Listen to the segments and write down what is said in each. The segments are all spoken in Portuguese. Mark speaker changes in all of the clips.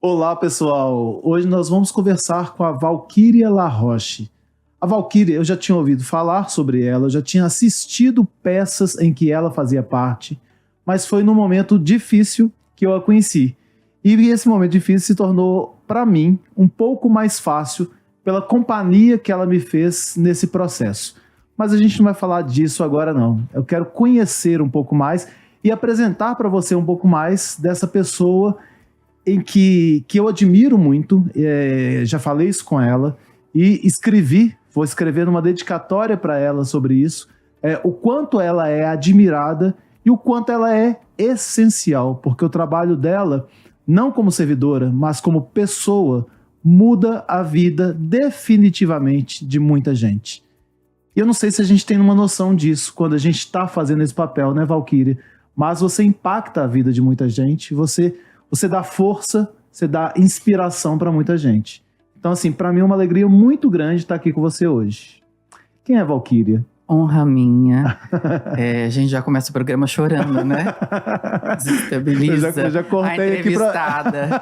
Speaker 1: Olá, pessoal! Hoje nós vamos conversar com a Valquíria Laroche. A Valquíria, eu já tinha ouvido falar sobre ela, eu já tinha assistido peças em que ela fazia parte, mas foi num momento difícil que eu a conheci. E esse momento difícil se tornou, para mim, um pouco mais fácil pela companhia que ela me fez nesse processo. Mas a gente não vai falar disso agora, não. Eu quero conhecer um pouco mais e apresentar para você um pouco mais dessa pessoa em que eu admiro muito, já falei isso com ela, e vou escrever uma dedicatória para ela sobre isso, o quanto ela é admirada e o quanto ela é essencial, porque o trabalho dela, não como servidora, mas como pessoa, muda a vida definitivamente de muita gente. E eu não sei se a gente tem uma noção disso quando a gente está fazendo esse papel, né, Valquíria? Mas você impacta a vida de muita gente, você dá força, você dá inspiração para muita gente. Então, assim, para mim é uma alegria muito grande estar aqui com você hoje. Quem é a Valquíria?
Speaker 2: Honra minha. A gente já começa o programa chorando, né? Desestabiliza
Speaker 1: eu já cortei
Speaker 2: a entrevistada.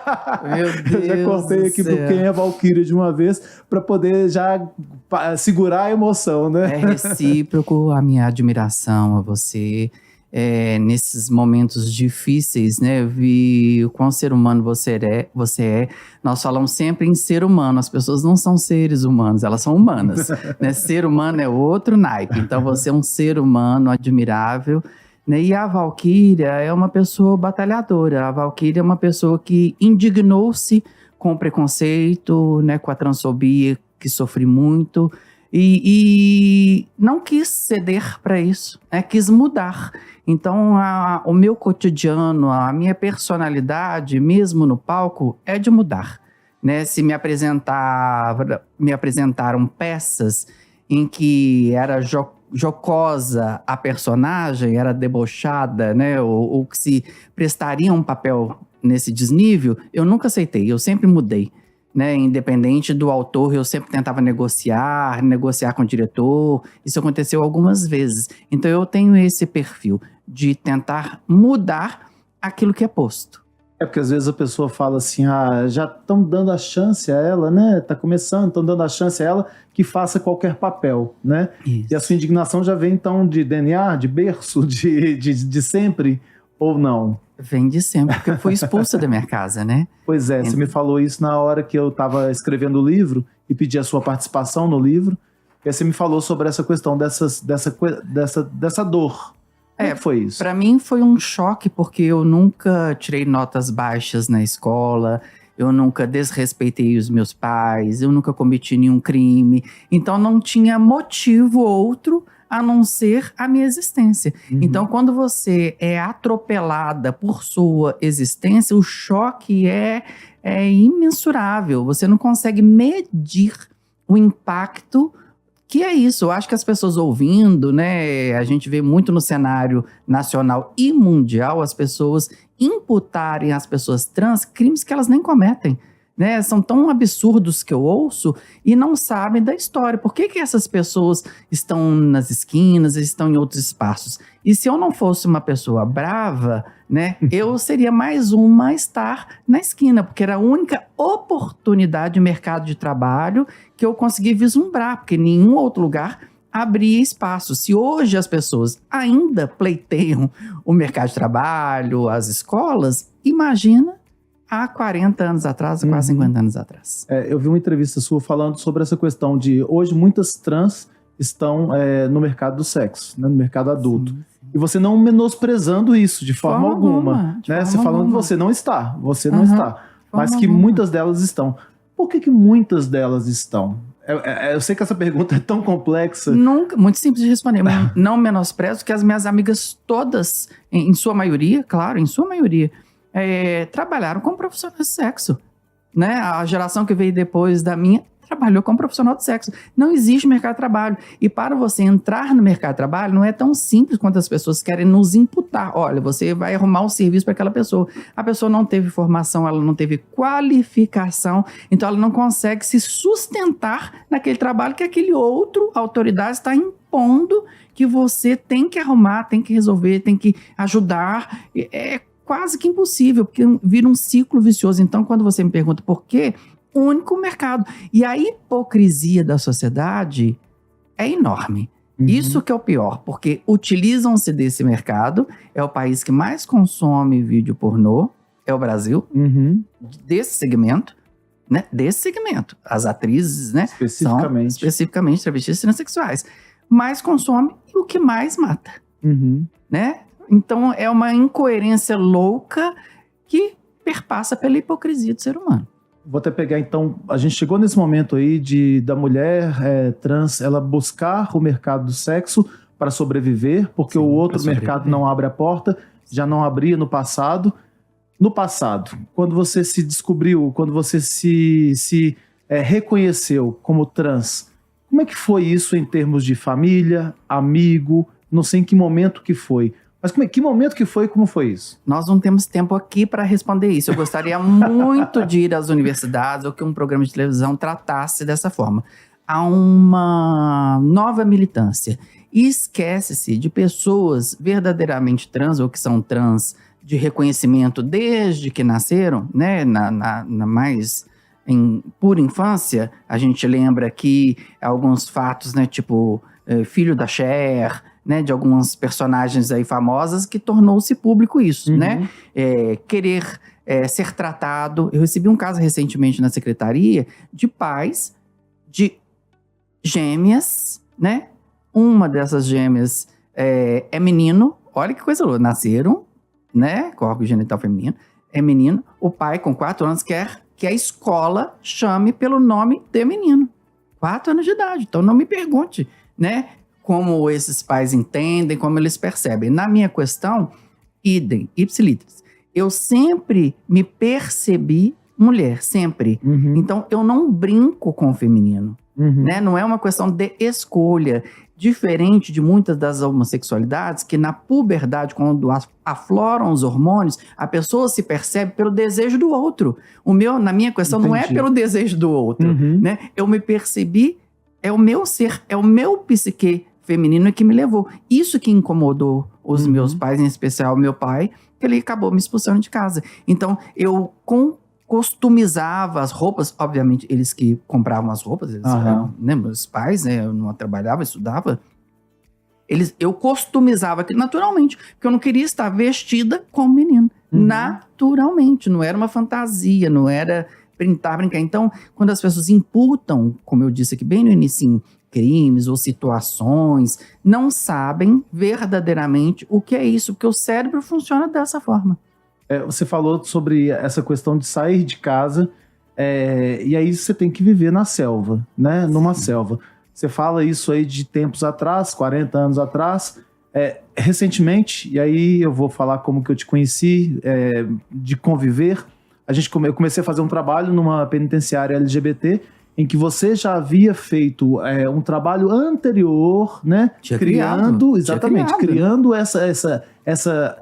Speaker 2: Meu Deus.
Speaker 1: Eu já cortei aqui pro quem é a Valquíria de uma vez, para poder já segurar a emoção, né?
Speaker 2: É recíproco a minha admiração a você. Nesses momentos difíceis, né? Eu vi o quão ser humano você é. Nós falamos sempre em ser humano. As pessoas não são seres humanos, elas são humanas. Né? Ser humano é outro naipe. Então você é um ser humano admirável. Né? E a Valquíria é uma pessoa batalhadora. A Valquíria é uma pessoa que indignou-se com o preconceito, né? Com a transfobia, que sofri muito. E não quis ceder para isso, quis mudar. Então, o meu cotidiano, a minha personalidade, mesmo no palco, é de mudar. Né? Se me apresentaram peças em que era jocosa a personagem, era debochada, né? ou que se prestaria um papel nesse desnível, eu nunca aceitei, eu sempre mudei. Né, independente do autor, eu sempre tentava negociar com o diretor. Isso aconteceu algumas vezes. Então eu tenho esse perfil de tentar mudar aquilo que é posto.
Speaker 1: Porque às vezes a pessoa fala assim, já estão dando a chance a ela, né? Tá começando, estão dando a chance a ela que faça qualquer papel, né? Isso. E a sua indignação já vem então de DNA, de berço, de sempre, ou não?
Speaker 2: Vem de sempre, porque eu fui expulsa da minha casa, né?
Speaker 1: Pois é, você me falou isso na hora que eu estava escrevendo o livro e pedi a sua participação no livro. E aí você me falou sobre essa questão dessa dor. Como foi isso?
Speaker 2: Para mim foi um choque, porque eu nunca tirei notas baixas na escola, eu nunca desrespeitei os meus pais, eu nunca cometi nenhum crime. Então não tinha motivo outro a não ser a minha existência. Uhum. Então, quando você é atropelada por sua existência, o choque é imensurável. Você não consegue medir o impacto que é isso. Eu acho que as pessoas ouvindo, né, a gente vê muito no cenário nacional e mundial, as pessoas imputarem às pessoas trans crimes que elas nem cometem. Né, são tão absurdos que eu ouço e não sabem da história. Por que essas pessoas estão nas esquinas, estão em outros espaços? E se eu não fosse uma pessoa brava, né, eu seria mais uma a estar na esquina, porque era a única oportunidade de mercado de trabalho que eu consegui vislumbrar, porque nenhum outro lugar abria espaço. Se hoje as pessoas ainda pleiteiam o mercado de trabalho, as escolas, imagina há 40 anos atrás, quase 50 anos atrás.
Speaker 1: Eu vi uma entrevista sua falando sobre essa questão de hoje muitas trans estão no mercado do sexo, né, no mercado adulto. Sim. E você não menosprezando isso de forma alguma. Né? Você falando que você não está, não está. Mas que muitas delas estão. Por que muitas delas estão? Eu sei que essa pergunta é tão complexa.
Speaker 2: Muito simples de responder. Não menosprezo que as minhas amigas todas, em sua maioria, claro, em sua maioria, trabalharam como profissionais de sexo, né? A geração que veio depois da minha trabalhou como profissional de sexo. Não existe mercado de trabalho. E para você entrar no mercado de trabalho, não é tão simples quanto as pessoas querem nos imputar. Olha, você vai arrumar um serviço para aquela pessoa. A pessoa não teve formação, ela não teve qualificação, então ela não consegue se sustentar naquele trabalho que aquele outro autoridade está impondo que você tem que arrumar, tem que resolver, tem que ajudar. quase que impossível, porque vira um ciclo vicioso. Então, quando você me pergunta por quê, único mercado. E a hipocrisia da sociedade é enorme. Isso que é o pior, porque utilizam-se desse mercado, é o país que mais consome vídeo pornô, é o Brasil, desse segmento, né? Desse segmento. As atrizes, né? São especificamente travestis e transexuais. Mais consome e o que mais mata, né? Então é uma incoerência louca que perpassa pela hipocrisia do ser humano.
Speaker 1: Vou até pegar, então, a gente chegou nesse momento aí da mulher trans, ela buscar o mercado do sexo para sobreviver, porque o outro mercado não abre a porta, já não abria no passado. No passado, quando você se descobriu, quando você se reconheceu como trans, como é que foi isso em termos de família, amigo, não sei em que momento que foi, mas que momento que foi e como foi isso?
Speaker 2: Nós não temos tempo aqui para responder isso. Eu gostaria muito de ir às universidades ou que um programa de televisão tratasse dessa forma. Há uma nova militância. E esquece-se de pessoas verdadeiramente trans ou que são trans de reconhecimento desde que nasceram, né? Por infância, a gente lembra que alguns fatos, né? Tipo, filho da Cher, né, de algumas personagens aí famosas, que tornou-se público isso, né? Querer ser tratado. Eu recebi um caso recentemente na secretaria de pais de gêmeas, né? Uma dessas gêmeas é menino, olha que coisa louca, nasceram, né, com órgão genital feminino, é menino, o pai com 4 anos quer que a escola chame pelo nome de menino. 4 anos de idade, então não me pergunte, né? Como esses pais entendem, como eles percebem. Na minha questão, idem, ipsilitris. Eu sempre me percebi mulher, sempre. Então, eu não brinco com o feminino. Né? Não é uma questão de escolha. Diferente de muitas das homossexualidades, que na puberdade, quando afloram os hormônios, a pessoa se percebe pelo desejo do outro. Na minha questão, não é pelo desejo do outro. Né? Eu me percebi, é o meu ser, é o meu psique feminino que me levou. Isso que incomodou os meus pais, em especial o meu pai, que ele acabou me expulsando de casa. Então, eu customizava as roupas, obviamente, eles que compravam as roupas, eles eram, né, meus pais, né, eu não trabalhava, estudava, eu customizava aquilo naturalmente, porque eu não queria estar vestida como menino. Naturalmente, não era uma fantasia, não era brincar. Então, quando as pessoas imputam, como eu disse aqui bem no início, crimes ou situações, não sabem verdadeiramente o que é isso, porque o cérebro funciona dessa forma.
Speaker 1: Você falou sobre essa questão de sair de casa, e aí você tem que viver na selva, né? Numa selva. Você fala isso aí de tempos atrás, 40 anos atrás. Recentemente, e aí eu vou falar como que eu te conheci, de conviver, eu comecei a fazer um trabalho numa penitenciária LGBT, em que você já havia feito um trabalho anterior, né? Criando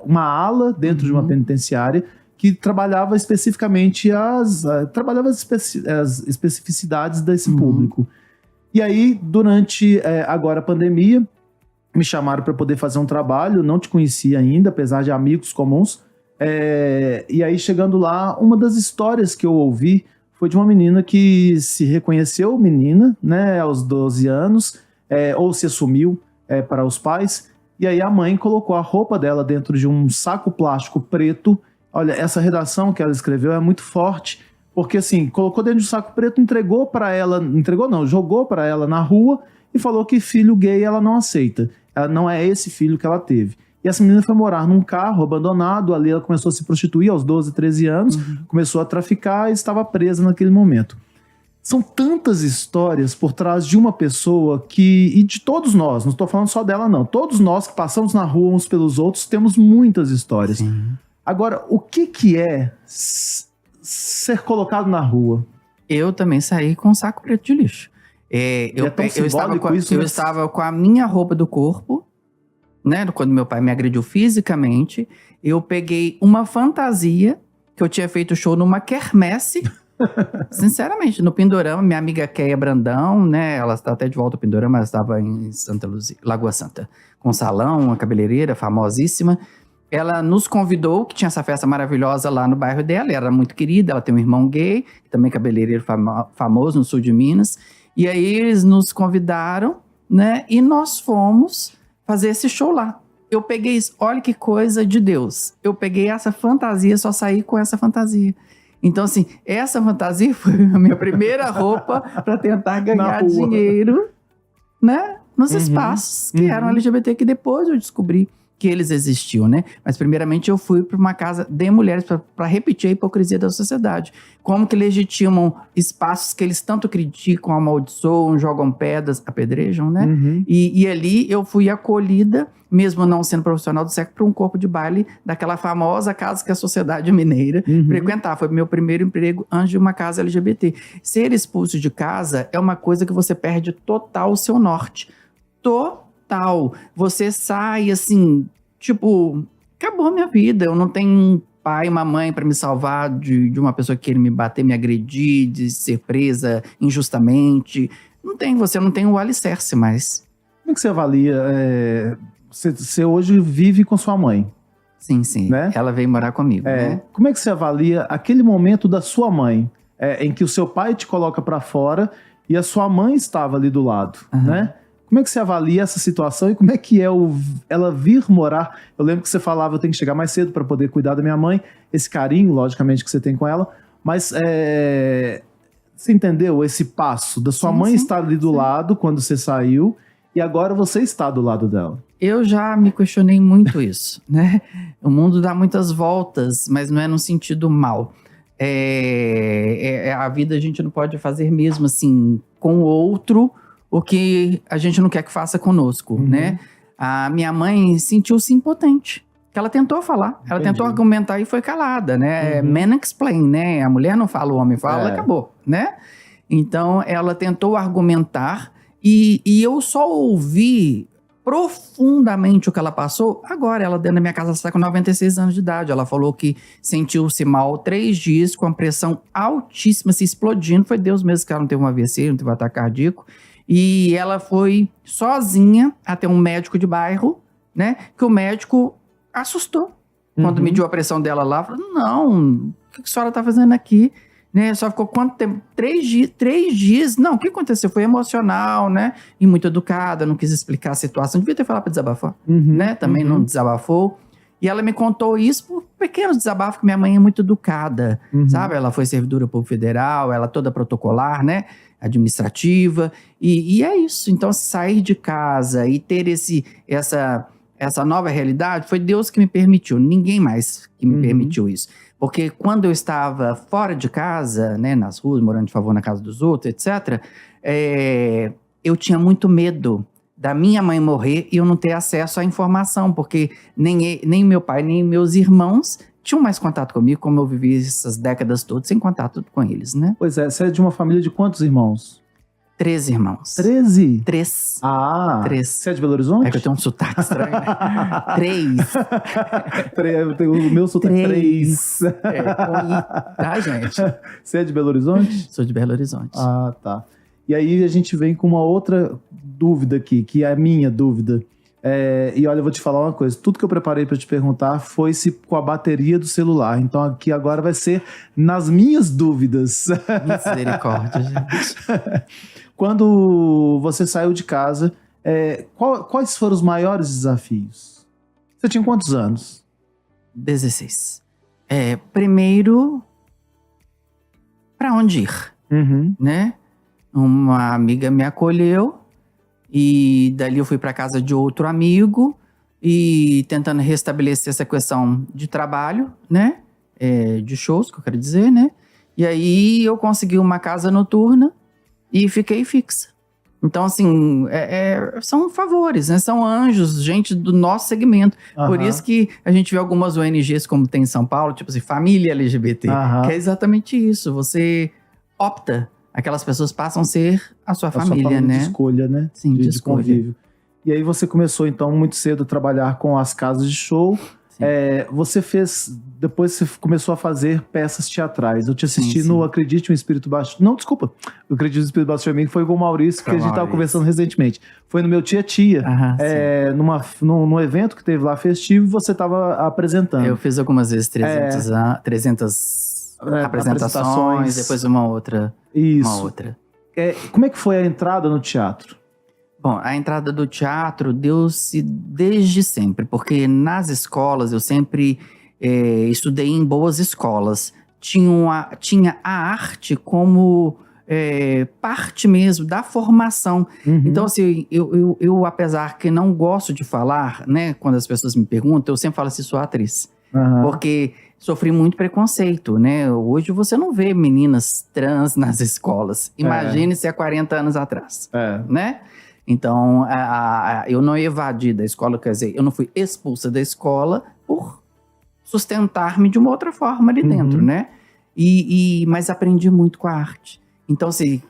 Speaker 1: uma ala dentro de uma penitenciária que trabalhava especificamente as especificidades desse público. E aí, durante agora a pandemia, me chamaram para poder fazer um trabalho, não te conhecia ainda, apesar de amigos comuns. E aí, chegando lá, uma das histórias que eu ouvi foi de uma menina que se reconheceu menina, né, aos 12 anos, ou se assumiu para os pais, e aí a mãe colocou a roupa dela dentro de um saco plástico preto. Olha, essa redação que ela escreveu é muito forte, porque assim, colocou dentro de um saco preto, jogou para ela na rua e falou que filho gay ela não aceita. Não é esse filho que ela teve. E essa menina foi morar num carro abandonado, ali ela começou a se prostituir aos 12, 13 anos, começou a traficar e estava presa naquele momento. São tantas histórias por trás de uma pessoa e de todos nós, não estou falando só dela não, todos nós que passamos na rua uns pelos outros, temos muitas histórias. Agora, o que é ser colocado na rua?
Speaker 2: Eu também saí com um saco preto de lixo. Eu estava com a minha roupa do corpo, né, quando meu pai me agrediu fisicamente, eu peguei uma fantasia que eu tinha feito show numa quermesse, sinceramente, no Pindorama. Minha amiga Keia Brandão, né, ela está até de volta ao Pindorama, ela estava em Santa Luzia, Lagoa Santa, com um salão, uma cabeleireira famosíssima, ela nos convidou, que tinha essa festa maravilhosa lá no bairro dela, era muito querida, ela tem um irmão gay, também cabeleireiro famoso no sul de Minas, e aí eles nos convidaram, né, e nós fomos fazer esse show lá. Eu peguei isso, olha que coisa de Deus, eu peguei essa fantasia, só saí com essa fantasia. Então, assim, essa fantasia foi a minha primeira roupa para tentar ganhar dinheiro, né, nos espaços que eram LGBT, que depois eu descobri que eles existiam, né? Mas primeiramente eu fui para uma casa de mulheres para repetir a hipocrisia da sociedade. Como que legitimam espaços que eles tanto criticam, amaldiçoam, jogam pedras, apedrejam, né? E ali eu fui acolhida, mesmo não sendo profissional do sexo, para um corpo de baile daquela famosa casa que a sociedade mineira frequentava. Foi meu primeiro emprego antes de uma casa LGBT. Ser expulso de casa é uma coisa que você perde total o seu norte. Total. Você sai assim, tipo, acabou a minha vida. Eu não tenho um pai, uma mãe para me salvar de uma pessoa que queira me bater, me agredir, de ser presa injustamente. Não tem, você não tem o alicerce mais.
Speaker 1: Como é que você avalia? Você hoje vive com sua mãe.
Speaker 2: Sim, sim.
Speaker 1: Né?
Speaker 2: Ela veio morar comigo, né?
Speaker 1: Como é que você avalia aquele momento da sua mãe, em que o seu pai te coloca para fora e a sua mãe estava ali do lado, né? Como é que você avalia essa situação e como é que é ela vir morar? Eu lembro que você falava, eu tenho que chegar mais cedo para poder cuidar da minha mãe. Esse carinho, logicamente, que você tem com ela. Mas você entendeu esse passo da sua mãe estar ali do lado quando você saiu e agora você está do lado dela?
Speaker 2: Eu já me questionei muito isso, né? O mundo dá muitas voltas, mas não é no sentido mal. A vida a gente não pode fazer mesmo assim com o outro o que a gente não quer que faça conosco, né? A minha mãe sentiu-se impotente. Que ela tentou falar, ela tentou argumentar e foi calada, né? Man explain, né? A mulher não fala, o homem fala, acabou, né? Então, ela tentou argumentar e eu só ouvi profundamente o que ela passou agora. Ela dentro da minha casa, está com 96 anos de idade. Ela falou que sentiu-se mal 3 dias, com a pressão altíssima, se explodindo. Foi Deus mesmo que ela não teve um AVC, não teve um ataque cardíaco. E ela foi sozinha até um médico de bairro, né? Que o médico assustou. Quando mediu a pressão dela lá, falou, não, o que a senhora tá fazendo aqui? Né? Só ficou quanto tempo? 3 dias. Não, o que aconteceu? Foi emocional, né? E muito educada, não quis explicar a situação. Devia ter falado para desabafar, né? Também não desabafou. E ela me contou isso por pequenos desabafos, que minha mãe é muito educada, sabe? Ela foi servidora pública federal, ela toda protocolar, né? Administrativa. E é isso. Então, sair de casa e ter essa nova realidade, foi Deus que me permitiu, ninguém mais que me permitiu isso. Porque quando eu estava fora de casa, né, nas ruas, morando de favor na casa dos outros, etc., eu tinha muito medo da minha mãe morrer e eu não ter acesso à informação, porque nem meu pai, nem meus irmãos tinham mais contato comigo, como eu vivi essas décadas todas sem contato com eles, né?
Speaker 1: Pois é, você é de uma família de quantos irmãos?
Speaker 2: 13 irmãos.
Speaker 1: 13?
Speaker 2: 3.
Speaker 1: Ah,
Speaker 2: 3.
Speaker 1: Você é de Belo Horizonte?
Speaker 2: É que eu tenho um sotaque estranho, né? 3.
Speaker 1: O meu sotaque é 3.
Speaker 2: Com I, tá, gente?
Speaker 1: Você é de Belo Horizonte?
Speaker 2: Sou de Belo Horizonte.
Speaker 1: Ah, tá. E aí a gente vem com uma outra dúvida aqui, que é a minha dúvida. E olha, eu vou te falar uma coisa. Tudo que eu preparei para te perguntar foi se com a bateria do celular. Então aqui agora vai ser nas minhas dúvidas.
Speaker 2: Misericórdia, gente.
Speaker 1: Quando você saiu de casa, quais foram os maiores desafios? Você tinha quantos anos?
Speaker 2: 16. Primeiro, para onde ir, né? Uma amiga me acolheu e dali eu fui para casa de outro amigo e tentando restabelecer essa questão de trabalho, né? De shows, que eu quero dizer, né? E aí eu consegui uma casa noturna e fiquei fixa. Então, assim, são favores, né? São anjos, gente do nosso segmento. Por isso que a gente vê algumas ONGs, como tem em São Paulo, tipo assim, família LGBT, que é exatamente isso. Você opta, aquelas pessoas passam a ser a sua família, né?
Speaker 1: De escolha, né?
Speaker 2: Sim, de
Speaker 1: convívio. E aí você começou, então, muito cedo a trabalhar com as casas de show. Você fez... Depois você começou a fazer peças teatrais. Eu te assisti
Speaker 2: Sim,
Speaker 1: no
Speaker 2: sim.
Speaker 1: Acredite no Espírito Baixo... Não, desculpa. O Acredite no Espírito Baixo de mim foi com o Maurício, que a gente estava conversando recentemente. Foi no meu Tia. Num evento que teve lá festivo, você estava apresentando.
Speaker 2: Eu fiz algumas vezes 300 apresentações, depois uma outra.
Speaker 1: Isso.
Speaker 2: Uma outra.
Speaker 1: Como é que foi a entrada no teatro?
Speaker 2: Bom, a entrada do teatro deu-se desde sempre, porque nas escolas eu sempre estudei em boas escolas. Tinha a arte como parte mesmo da formação.
Speaker 1: Uhum.
Speaker 2: Então, assim, eu, apesar que não gosto de falar, né, quando as pessoas me perguntam, eu sempre falo assim, sou atriz.
Speaker 1: Uhum.
Speaker 2: Porque sofri muito preconceito, né? Hoje você não vê meninas trans nas escolas. Imagine se há 40 anos atrás, né? Então, eu não evadi da escola, quer dizer, eu não fui expulsa da escola por sustentar-me de uma outra forma ali dentro, né? Mas aprendi muito com a arte. Então, assim,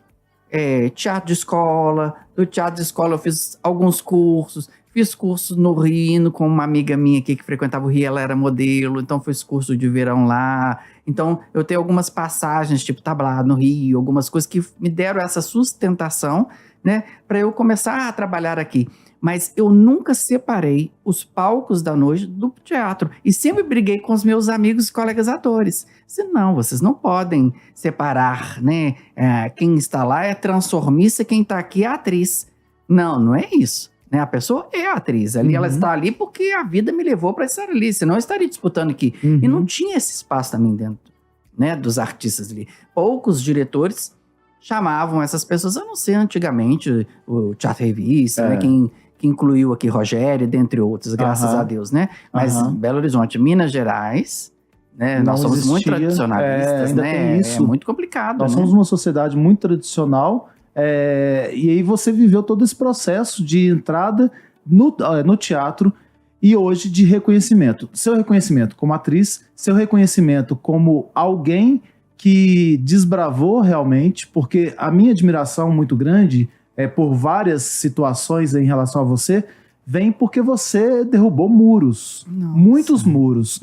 Speaker 2: teatro de escola, do teatro de escola eu fiz alguns cursos, fiz curso no Rio com uma amiga minha aqui que frequentava o Rio, ela era modelo, então fiz curso de verão lá. Então, eu tenho algumas passagens, tipo tablado no Rio, algumas coisas que me deram essa sustentação, né, para eu começar a trabalhar aqui. Mas eu nunca separei os palcos da noite do teatro. E sempre briguei com os meus amigos e colegas atores. Disse, não, vocês não podem separar, né? Quem está lá é transformista, quem está aqui é atriz. Não, não é isso. Né? A pessoa é atriz. Ali, ela está ali porque a vida me levou para estar ali. Senão eu estaria disputando aqui. E não tinha esse espaço também dentro, né, dos artistas ali. Poucos diretores chamavam essas pessoas, a não ser antigamente o Teatro Revista, né, que incluiu aqui Rogério, dentre outros, graças a Deus, né? Mas Belo Horizonte, Minas Gerais, né, nós somos muito tradicionalistas,
Speaker 1: ainda
Speaker 2: né?
Speaker 1: tem isso.
Speaker 2: É muito complicado,
Speaker 1: Nós
Speaker 2: né?
Speaker 1: somos uma sociedade muito tradicional, e aí você viveu todo esse processo de entrada no teatro e hoje de reconhecimento. Seu reconhecimento como atriz, seu reconhecimento como alguém que desbravou realmente, porque a minha admiração muito grande por várias situações em relação a você, vem porque você derrubou muros, muitos muros.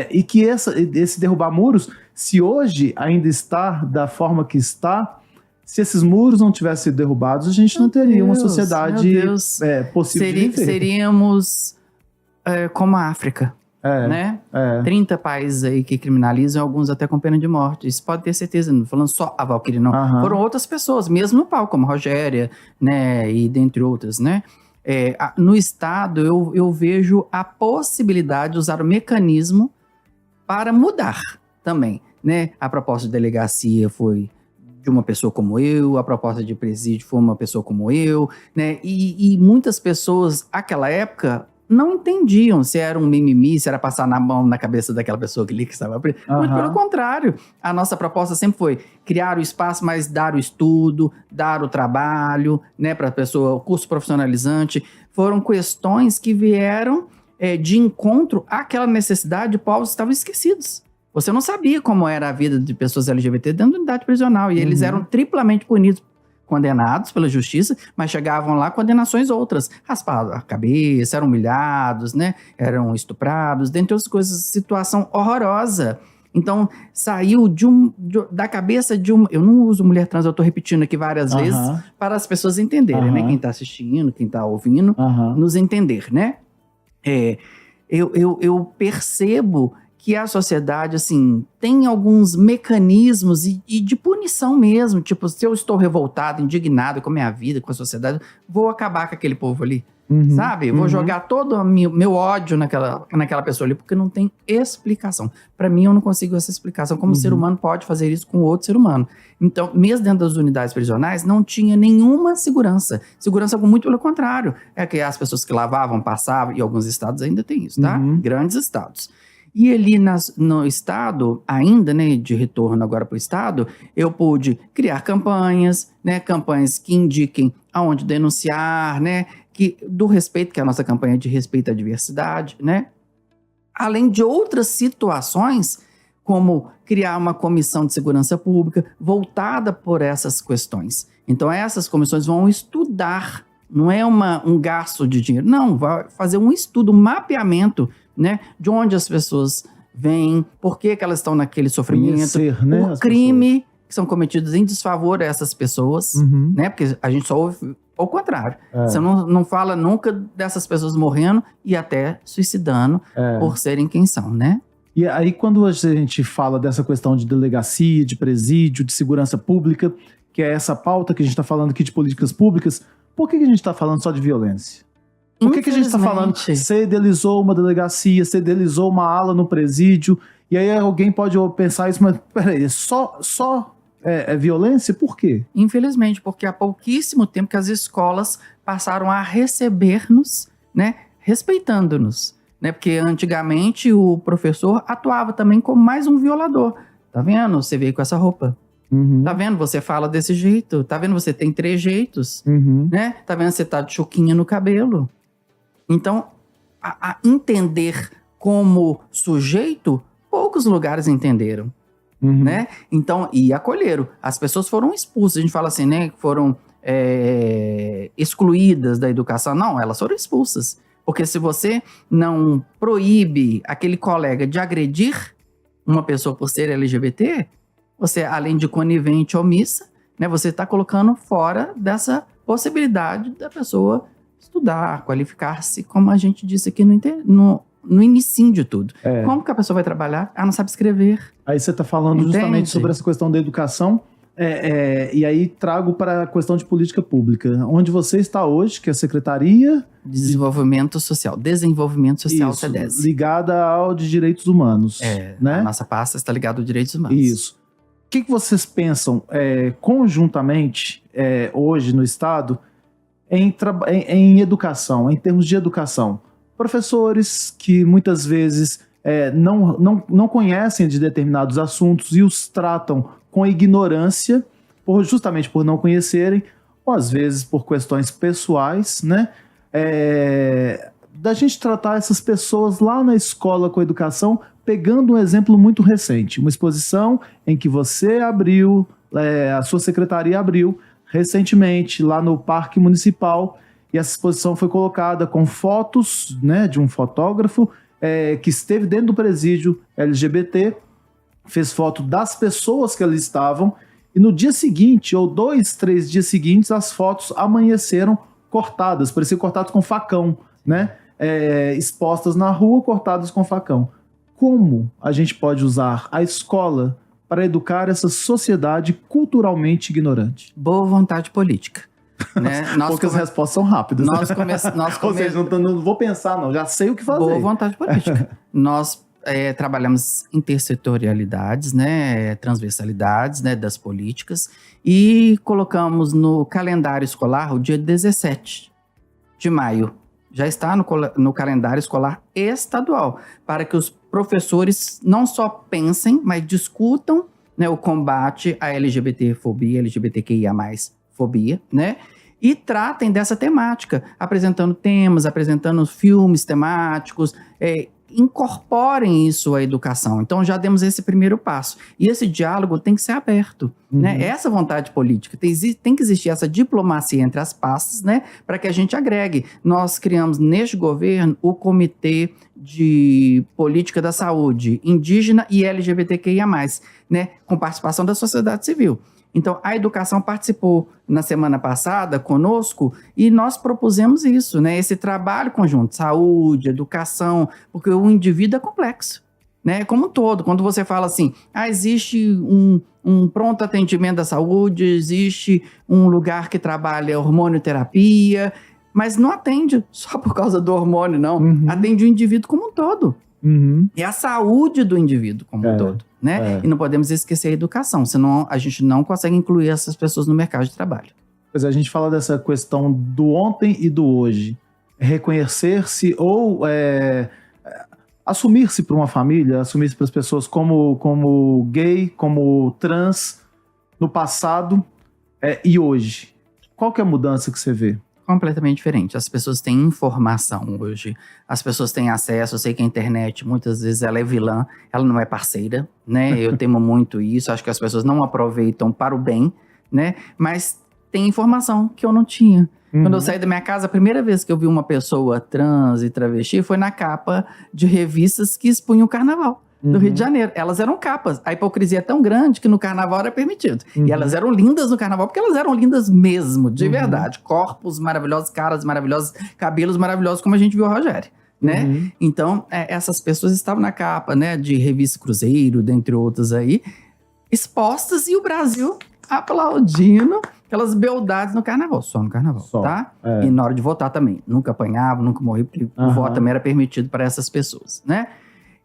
Speaker 1: E que esse derrubar muros, se hoje ainda está da forma que está, se esses muros não tivessem sido derrubados, a gente não teria uma sociedade possível de viver.
Speaker 2: Seríamos como a África. Né? 30 países aí que criminalizam, alguns até com pena de morte. Isso pode ter certeza, não falando só a Valquíria, não. Foram outras pessoas, mesmo no palco, como Rogéria, né? E dentre outras, né? No Estado, eu vejo a possibilidade de usar o mecanismo para mudar também, né? A proposta de delegacia foi de uma pessoa como eu, a proposta de presídio foi uma pessoa como eu, né? E muitas pessoas, naquela época, não entendiam se era um mimimi, se era passar na mão na cabeça daquela pessoa que estava presa. Muito pelo contrário. A nossa proposta sempre foi criar o espaço, mas dar o estudo, dar o trabalho, né, para a pessoa, o curso profissionalizante. Foram questões que vieram de encontro àquela necessidade de povos que estavam esquecidos. Você não sabia como era a vida de pessoas LGBT dentro da unidade prisional. E eles eram triplamente punidos, condenados pela justiça, mas chegavam lá condenações outras. Raspados a cabeça, eram humilhados, né? Eram estuprados, dentre outras coisas, situação horrorosa. Então, saiu da cabeça de uma... Eu não uso mulher trans, eu tô repetindo aqui várias vezes, para as pessoas entenderem, né? Quem tá assistindo, quem tá ouvindo, nos entender, né? Eu percebo que a sociedade, assim, tem alguns mecanismos e de punição mesmo. Tipo, se eu estou revoltado, indignado com a minha vida, com a sociedade, vou acabar com aquele povo ali, sabe? Vou jogar todo o meu ódio naquela pessoa ali, porque não tem explicação. Para mim, eu não consigo essa explicação. Como ser humano pode fazer isso com outro ser humano? Então, mesmo dentro das unidades prisionais, não tinha nenhuma segurança. Segurança, muito pelo contrário. É que as pessoas que lavavam, passavam, e alguns estados ainda tem isso, tá? Grandes estados. E ali no Estado, ainda, né, de retorno agora para o Estado, eu pude criar campanhas, né, campanhas que indiquem aonde denunciar, né, do respeito, que é a nossa campanha de respeito à diversidade, né, além de outras situações, como criar uma comissão de segurança pública voltada por essas questões. Então, essas comissões vão estudar, não é um gasto de dinheiro, não, vai fazer um estudo, um mapeamento né? De onde as pessoas vêm, por que elas estão naquele sofrimento,
Speaker 1: Conhecer, né,
Speaker 2: o crime que são cometidos em desfavor a essas pessoas, né? Porque a gente só ouve ao contrário. Você não fala nunca dessas pessoas morrendo e até suicidando por serem quem são, né?
Speaker 1: E aí, quando a gente fala dessa questão de delegacia, de presídio, de segurança pública, que é essa pauta que a gente está falando aqui de políticas públicas, por que a gente está falando só de violência? Por que a gente está falando, você idealizou uma delegacia, você idealizou uma ala no presídio, e aí alguém pode pensar isso, mas peraí, só violência? Por quê?
Speaker 2: Infelizmente, porque há pouquíssimo tempo que as escolas passaram a receber-nos, né, respeitando-nos, né, porque antigamente o professor atuava também como mais um violador. Tá vendo? Você veio com essa roupa. Tá vendo? Você fala desse jeito. Tá vendo? Você tem trejeitos, né? Tá vendo? Você tá de chuquinha no cabelo. Então, a entender como sujeito, poucos lugares entenderam, né? Então, e acolheram. As pessoas foram expulsas. A gente fala assim, né? Foram excluídas da educação. Não, elas foram expulsas. Porque se você não proíbe aquele colega de agredir uma pessoa por ser LGBT, você, além de conivente omissa, né? Você está colocando fora dessa possibilidade da pessoa estudar, qualificar-se, como a gente disse aqui no inicinho de tudo. Como que a pessoa vai trabalhar? Ela não sabe escrever.
Speaker 1: Aí você está falando justamente sobre essa questão da educação, e aí trago para a questão de política pública. Onde você está hoje, que é a Secretaria...
Speaker 2: Desenvolvimento Social, CDES.
Speaker 1: Ligada ao de Direitos Humanos. Né?
Speaker 2: A nossa pasta está ligada aos Direitos Humanos.
Speaker 1: Isso. O que vocês pensam conjuntamente hoje no Estado em educação, em termos de educação? Professores que muitas vezes não conhecem de determinados assuntos e os tratam com ignorância, justamente por não conhecerem, ou às vezes por questões pessoais, né? Da gente tratar essas pessoas lá na escola com educação, pegando um exemplo muito recente, uma exposição em que você abriu, a sua secretaria abriu recentemente lá no Parque Municipal, e essa exposição foi colocada com fotos, né, de um fotógrafo que esteve dentro do presídio LGBT, fez foto das pessoas que ali estavam, e no dia seguinte, ou 2, 3 dias seguintes, as fotos amanheceram cortadas, pareciam cortadas com facão, né? Expostas na rua, cortadas com facão. Como a gente pode usar a escola para educar essa sociedade culturalmente ignorante?
Speaker 2: Boa vontade política. Né?
Speaker 1: Poucas respostas são rápidas.
Speaker 2: Ou
Speaker 1: seja, não vou pensar, não. Já sei o que fazer.
Speaker 2: Boa vontade política. Nós trabalhamos intersetorialidades, né, transversalidades, né, das políticas, e colocamos no calendário escolar o dia 17 de maio. Já está no calendário escolar estadual, para que os professores não só pensem, mas discutam, né, o combate à LGBTfobia, LGBTQIA+, fobia, né? E tratem dessa temática, apresentando temas, apresentando filmes temáticos, incorporem isso à educação. Então já demos esse primeiro passo. E esse diálogo tem que ser aberto, né? Essa vontade política, tem que existir essa diplomacia entre as pastas, né? Para que a gente agregue. Nós criamos neste governo o Comitê de Política da Saúde Indígena e LGBTQIA+, né? Com participação da sociedade civil. Então, a educação participou na semana passada conosco e nós propusemos isso, né? Esse trabalho conjunto, saúde, educação, porque o indivíduo é complexo, né? Como um todo, quando você fala assim, existe um pronto atendimento da saúde, existe um lugar que trabalha hormonioterapia, mas não atende só por causa do hormônio, não. Atende o indivíduo como um todo. É a saúde do indivíduo como um todo, né? E não podemos esquecer a educação, senão a gente não consegue incluir essas pessoas no mercado de trabalho.
Speaker 1: Pois a gente fala dessa questão do ontem e do hoje. Reconhecer-se ou assumir-se para uma família, assumir-se para as pessoas como gay, como trans, no passado e hoje. Qual que é a mudança que você vê?
Speaker 2: Completamente diferente. As pessoas têm informação hoje. As pessoas têm acesso. Eu sei que a internet, muitas vezes, ela é vilã. Ela não é parceira, né? Eu temo muito isso. Acho que as pessoas não aproveitam para o bem, né? Mas tem informação que eu não tinha. Quando eu saí da minha casa, a primeira vez que eu vi uma pessoa trans e travesti foi na capa de revistas que expunham o carnaval do Rio de Janeiro. Elas eram capas. A hipocrisia é tão grande que no carnaval era permitido. E elas eram lindas no carnaval porque elas eram lindas mesmo, de verdade. Corpos maravilhosos, caras maravilhosos, cabelos maravilhosos, como a gente viu o Rogério. Né? Então, essas pessoas estavam na capa, né, de revista Cruzeiro, dentre outras aí, expostas, e o Brasil aplaudindo aquelas beldades no carnaval, só no carnaval, tá? E na hora de votar também, nunca apanhava, nunca morria, porque o voto também era permitido para essas pessoas, né?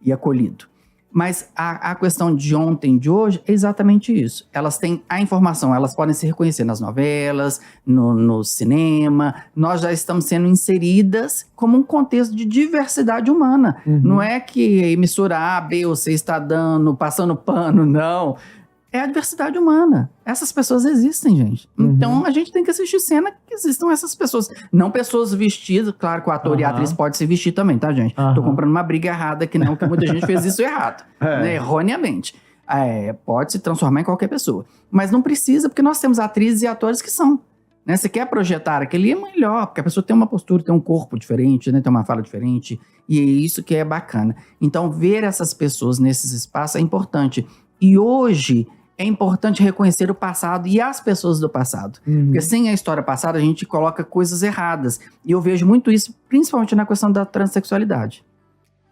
Speaker 2: E acolhido. Mas a questão de ontem, de hoje, é exatamente isso. Elas têm a informação, elas podem se reconhecer nas novelas, no cinema. Nós já estamos sendo inseridas como um contexto de diversidade humana. Não é que a emissora A, B ou C está passando pano, não. É a diversidade humana. Essas pessoas existem, gente. Então, a gente tem que assistir cena que existam essas pessoas. Não pessoas vestidas. Claro que o ator e a atriz pode se vestir também, tá, gente? Tô comprando uma briga errada aqui, não, que muita gente fez isso errado. Né? Erroneamente. Pode se transformar em qualquer pessoa. Mas não precisa, porque nós temos atrizes e atores que são. Né? Você quer projetar aquele, é melhor, porque a pessoa tem uma postura, tem um corpo diferente, né? Tem uma fala diferente. E é isso que é bacana. Então, ver essas pessoas nesses espaços é importante. E hoje é importante reconhecer o passado e as pessoas do passado. Porque sem a história passada, a gente coloca coisas erradas. E eu vejo muito isso, principalmente na questão da transexualidade.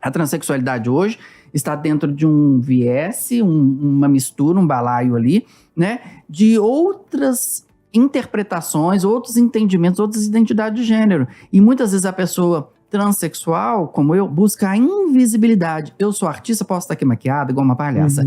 Speaker 2: A transexualidade hoje está dentro de um viés, uma mistura, um balaio ali, né? De outras interpretações, outros entendimentos, outras identidades de gênero. E muitas vezes a pessoa transexual, como eu, busca a invisibilidade. Eu sou artista, posso estar aqui maquiada igual uma palhaça.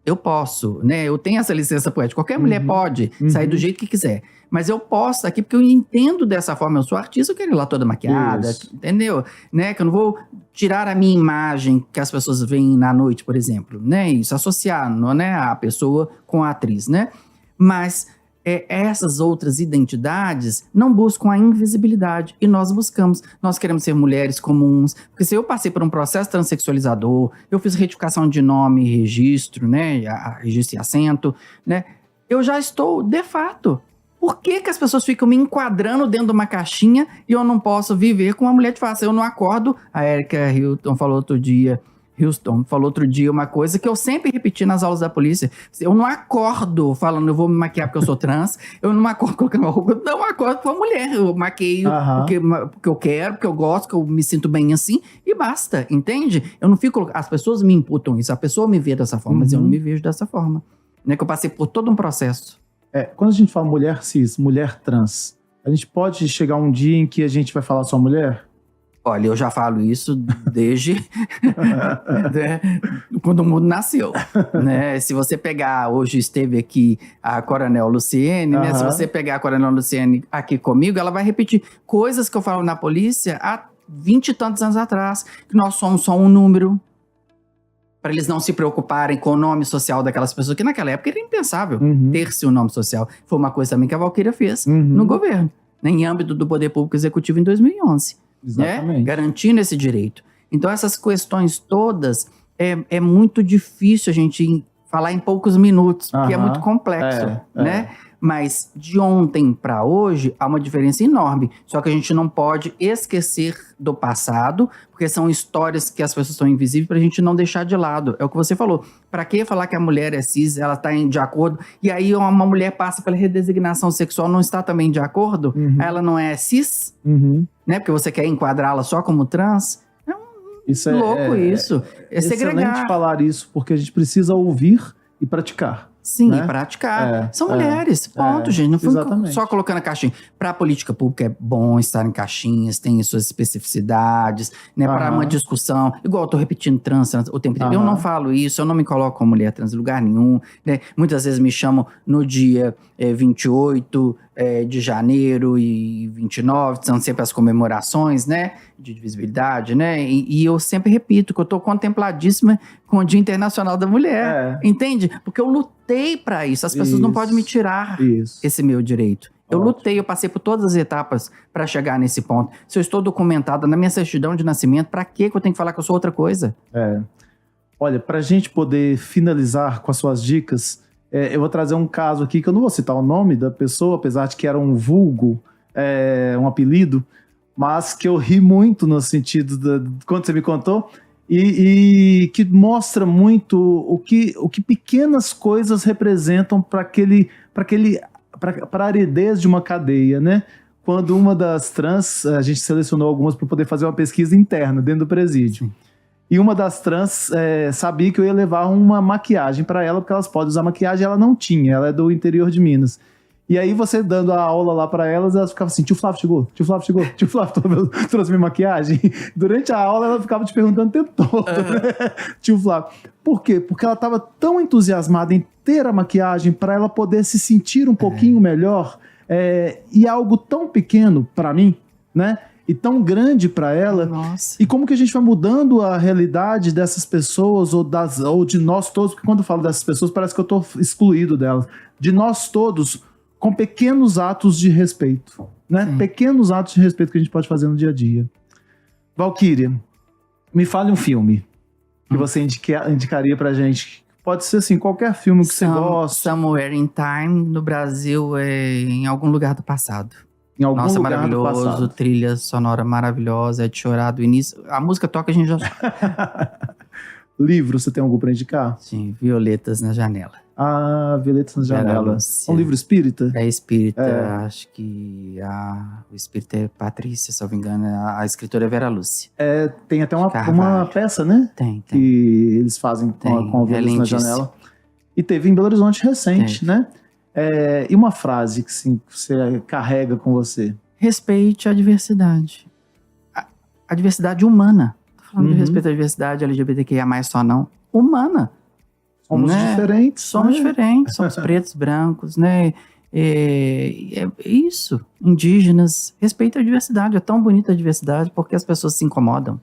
Speaker 2: Eu posso, né? Eu tenho essa licença poética. Qualquer mulher pode sair do jeito que quiser. Mas eu posso estar aqui porque eu entendo dessa forma. Eu sou artista, eu quero ir lá toda maquiada, entendeu? Né? Que eu não vou tirar a minha imagem que as pessoas veem na noite, por exemplo. Né? Isso, associar, né, a pessoa com a atriz, né? Mas essas outras identidades não buscam a invisibilidade. E nós buscamos. Nós queremos ser mulheres comuns. Porque se eu passei por um processo transexualizador, eu fiz retificação de nome e registro, né? Registro e assento, né? Eu já estou, de fato. Por que as pessoas ficam me enquadrando dentro de uma caixinha e eu não posso viver com uma mulher de face? Eu não acordo. A Erika Hilton falou outro dia uma coisa que eu sempre repeti nas aulas da polícia. Eu não acordo falando, eu vou me maquiar porque eu sou trans. Eu não acordo colocando uma roupa. Eu não acordo com uma mulher. Eu maqueio porque eu quero, porque eu gosto, porque eu me sinto bem assim. E basta, entende? Eu não fico... As pessoas me imputam isso. A pessoa me vê dessa forma, mas eu não me vejo dessa forma. Né? Que eu passei por todo um processo.
Speaker 1: Quando a gente fala mulher cis, mulher trans, a gente pode chegar um dia em que a gente vai falar só mulher?
Speaker 2: Olha, eu já falo isso desde né, quando o mundo nasceu, né? Se você pegar, hoje esteve aqui a Coronel Luciene, né? Se você pegar a Coronel Luciene aqui comigo, ela vai repetir coisas que eu falo na polícia há 20 e tantos anos atrás, que nós somos só um número, para eles não se preocuparem com o nome social daquelas pessoas, que naquela época era impensável ter-se um nome social. Foi uma coisa também que a Valquíria fez no governo, né? Em âmbito do Poder Público Executivo em 2011. Né? Garantindo esse direito. Então essas questões todas é muito difícil a gente falar em poucos minutos, porque é muito complexo, né? Mas de ontem para hoje há uma diferença enorme. Só que a gente não pode esquecer do passado, porque são histórias que as pessoas são invisíveis, para a gente não deixar de lado. É o que você falou. Para que falar que a mulher é cis, ela está de acordo, e aí uma mulher passa pela redesignação sexual, não está também de acordo? Ela não é cis? Né? Porque você quer enquadrá-la só como trans?
Speaker 1: Isso
Speaker 2: louco isso. É segregar.
Speaker 1: Excelente falar isso, porque a gente precisa ouvir e praticar.
Speaker 2: Sim,
Speaker 1: né?
Speaker 2: e praticar. São mulheres, ponto, gente. Não foi só colocando a caixinha. Para a política pública é bom estar em caixinhas, tem suas especificidades, né? Para uma discussão, igual eu tô repetindo trans o tempo inteiro. Eu não falo isso, eu não me coloco como mulher trans em lugar nenhum, né? Muitas vezes me chamam no dia 28 de janeiro e 29, são sempre as comemorações, né? De visibilidade, né? E eu sempre repito que eu tô contempladíssima com o Dia Internacional da Mulher, entende? Porque eu lutei para isso, as pessoas não podem me tirar esse meu direito. Eu lutei, eu passei por todas as etapas para chegar nesse ponto. Se eu estou documentada na minha certidão de nascimento, para que eu tenho que falar que eu sou outra coisa?
Speaker 1: Olha, para a gente poder finalizar com as suas dicas, eu vou trazer um caso aqui que eu não vou citar o nome da pessoa, apesar de que era um vulgo, um apelido, mas que eu ri muito no sentido quando você me contou, e que mostra muito o que pequenas coisas representam para a aridez de uma cadeia, né? Quando uma das trans, a gente selecionou algumas para poder fazer uma pesquisa interna dentro do presídio.
Speaker 2: Sim.
Speaker 1: E uma das trans sabia que eu ia levar uma maquiagem para ela, porque elas podem usar maquiagem, ela não tinha, ela é do interior de Minas. E aí você dando a aula lá para elas ficavam assim, tio Flávio chegou, tio Flávio trouxe minha maquiagem. Durante a aula ela ficava te perguntando o tempo todo, tio Flávio. Por quê? Porque ela estava tão entusiasmada em ter a maquiagem para ela poder se sentir um pouquinho melhor, e algo tão pequeno para mim, né? E tão grande para ela.
Speaker 2: Nossa.
Speaker 1: E como que a gente vai mudando a realidade dessas pessoas ou de nós todos, porque quando eu falo dessas pessoas parece que eu estou excluído delas. De nós todos, com pequenos atos de respeito, né?
Speaker 2: Sim.
Speaker 1: Pequenos atos de respeito que a gente pode fazer no dia a dia. Valquíria, me fale um filme que você indicaria pra gente. Pode ser assim, qualquer filme que você gosta.
Speaker 2: Somewhere in Time, no Brasil, em algum lugar do passado.
Speaker 1: Em algum
Speaker 2: Nossa,
Speaker 1: lugar do
Speaker 2: maravilhoso,
Speaker 1: passado.
Speaker 2: trilha sonora maravilhosa, é de chorar do início. A música toca, a gente já...
Speaker 1: Livro, você tem algum pra indicar?
Speaker 2: Sim, Violetas na Janela.
Speaker 1: Ah, Violetas na Janela.
Speaker 2: Lúcia.
Speaker 1: Um livro espírita?
Speaker 2: É espírita, acho que o espírita é Patrícia, se eu não me engano, a escritora é Vera Lúcia.
Speaker 1: Tem até uma
Speaker 2: Carvalho.
Speaker 1: peça, né?
Speaker 2: Tem.
Speaker 1: Que eles fazem com Violetas na
Speaker 2: lindíssimo.
Speaker 1: Janela. E teve em Belo Horizonte recente, né? E uma frase que você carrega com você?
Speaker 2: Respeite a diversidade. A diversidade humana. Tô falando de respeito à diversidade LGBTQIA+, só não. Humana.
Speaker 1: Somos diferentes.
Speaker 2: Somos diferentes, somos pretos, brancos, né? É isso. Indígenas. Respeita a diversidade. É tão bonita a diversidade porque as pessoas se incomodam.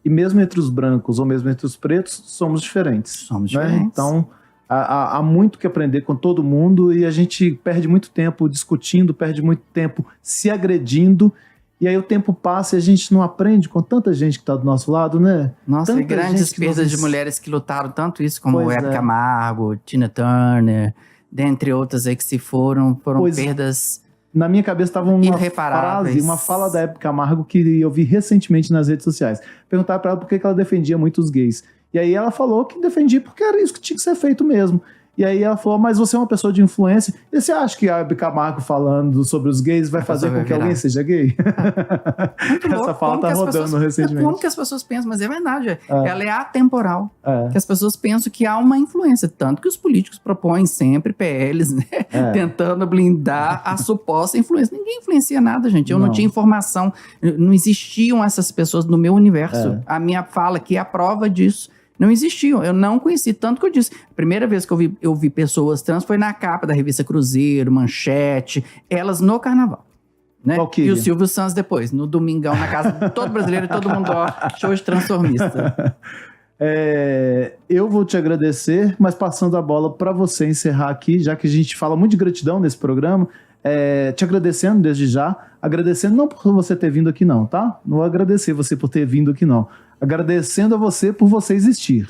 Speaker 1: E mesmo entre os brancos ou mesmo entre os pretos, somos diferentes.
Speaker 2: Somos
Speaker 1: né?
Speaker 2: diferentes.
Speaker 1: Então, há muito que aprender com todo mundo e a gente perde muito tempo discutindo, perde muito tempo se agredindo. E aí o tempo passa e a gente não aprende com tanta gente que está do nosso lado, né?
Speaker 2: Nossa,
Speaker 1: Tanta
Speaker 2: e grandes
Speaker 1: gente que
Speaker 2: perdas
Speaker 1: nós-
Speaker 2: de mulheres que lutaram tanto isso, como
Speaker 1: Pois
Speaker 2: Hebe
Speaker 1: é.
Speaker 2: Camargo, Tina Turner, dentre outras aí que se foram
Speaker 1: Pois-
Speaker 2: perdas.
Speaker 1: Na minha cabeça estava
Speaker 2: Irreparáveis.
Speaker 1: uma fala da Hebe Camargo que eu vi recentemente nas redes sociais. Perguntaram para ela por que ela defendia muito os gays. E aí ela falou que defendia porque era isso que tinha que ser feito mesmo. E aí ela falou, mas você é uma pessoa de influência. E você acha que a Hebe Camargo falando sobre os gays vai fazer com que alguém seja gay?
Speaker 2: Muito louco.
Speaker 1: Essa fala
Speaker 2: Como
Speaker 1: tá
Speaker 2: que as
Speaker 1: rodando
Speaker 2: pessoas-
Speaker 1: recentemente.
Speaker 2: Como que as pessoas pensam? Mas é verdade. Ela é atemporal.
Speaker 1: É.
Speaker 2: Que as pessoas pensam que há uma influência. Tanto que os políticos propõem sempre PLs, né? Tentando blindar a suposta influência. Ninguém influencia nada, gente. Eu não
Speaker 1: Não.
Speaker 2: tinha informação. Não existiam essas pessoas no meu universo. A minha fala aqui é a prova disso. Não existiam, eu não conheci, tanto que eu disse. A primeira vez que eu vi pessoas trans foi na capa da revista Cruzeiro, Manchete, elas no carnaval. Né?
Speaker 1: Valquíria.
Speaker 2: E o Silvio Santos depois, no domingão, na casa de todo brasileiro, todo mundo, ó, show de transformista.
Speaker 1: Eu vou te agradecer, mas passando a bola para você encerrar aqui, já que a gente fala muito de gratidão nesse programa, te agradecendo desde já, agradecendo não por você ter vindo aqui não, tá? Não vou agradecer você por ter vindo aqui não, agradecendo a você por você existir.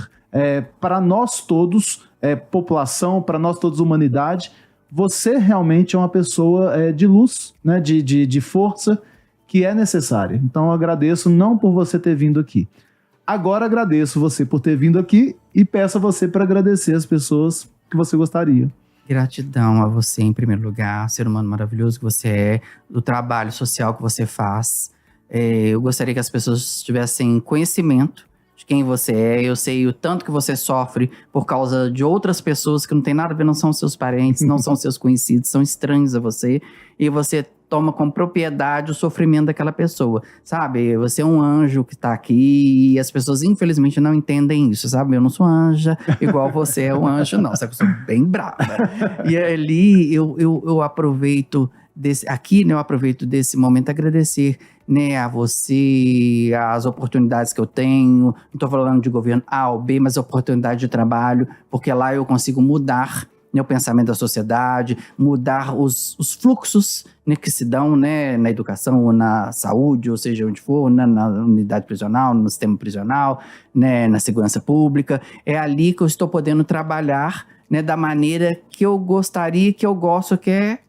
Speaker 1: Para nós todos, população, para nós todos, humanidade, você realmente é uma pessoa de luz, né? de força, que é necessária. Então eu agradeço não por você ter vindo aqui. Agora agradeço você por ter vindo aqui e peço a você para agradecer as pessoas que você gostaria.
Speaker 2: Gratidão a você, em primeiro lugar, ser humano maravilhoso que você é, do trabalho social que você faz. Eu gostaria que as pessoas tivessem conhecimento de quem você é. Eu sei o tanto que você sofre por causa de outras pessoas que não tem nada a ver, não são seus parentes, não são seus conhecidos, são estranhos a você. E você toma com propriedade o sofrimento daquela pessoa, sabe? Você é um anjo que tá aqui e as pessoas, infelizmente, não entendem isso, sabe? Eu não sou anja, igual você é um anjo, não. Sabe? Eu sou bem brava. E ali eu aproveito eu aproveito desse momento agradecer, né, a você, as oportunidades que eu tenho. Não estou falando de governo A ou B, mas oportunidade de trabalho, porque lá eu consigo mudar, né, o pensamento da sociedade, mudar os fluxos, né, que se dão, né, na educação ou na saúde, ou seja, onde for, né, na unidade prisional, no sistema prisional, né, na segurança pública. É ali que eu estou podendo trabalhar, né, da maneira que eu gostaria, que eu gosto, que é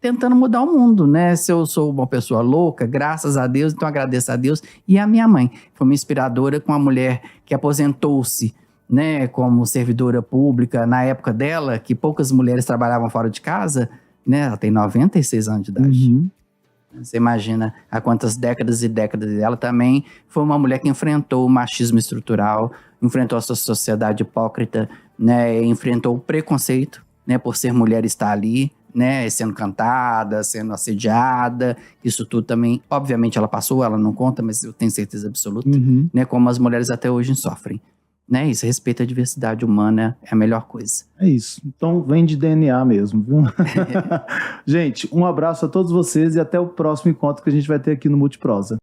Speaker 2: tentando mudar o mundo, né? Se eu sou uma pessoa louca, graças a Deus, então agradeço a Deus. E a minha mãe foi uma inspiradora com uma mulher que aposentou-se, né, como servidora pública na época dela, que poucas mulheres trabalhavam fora de casa, né? Ela tem 96 anos de idade.
Speaker 1: Uhum.
Speaker 2: Você imagina há quantas décadas e décadas. Ela também foi uma mulher que enfrentou o machismo estrutural, enfrentou essa sociedade hipócrita, né? Enfrentou o preconceito, né? Por ser mulher estar ali, né? Sendo cantada, sendo assediada. Isso tudo também, obviamente ela passou, ela não conta, mas eu tenho certeza absoluta,
Speaker 1: Uhum.
Speaker 2: né? Como as mulheres até hoje sofrem. Né? Isso, respeito à diversidade humana é a melhor coisa.
Speaker 1: É isso. Então vem de DNA mesmo, viu? Gente, um abraço a todos vocês e até o próximo encontro que a gente vai ter aqui no Multiprosa.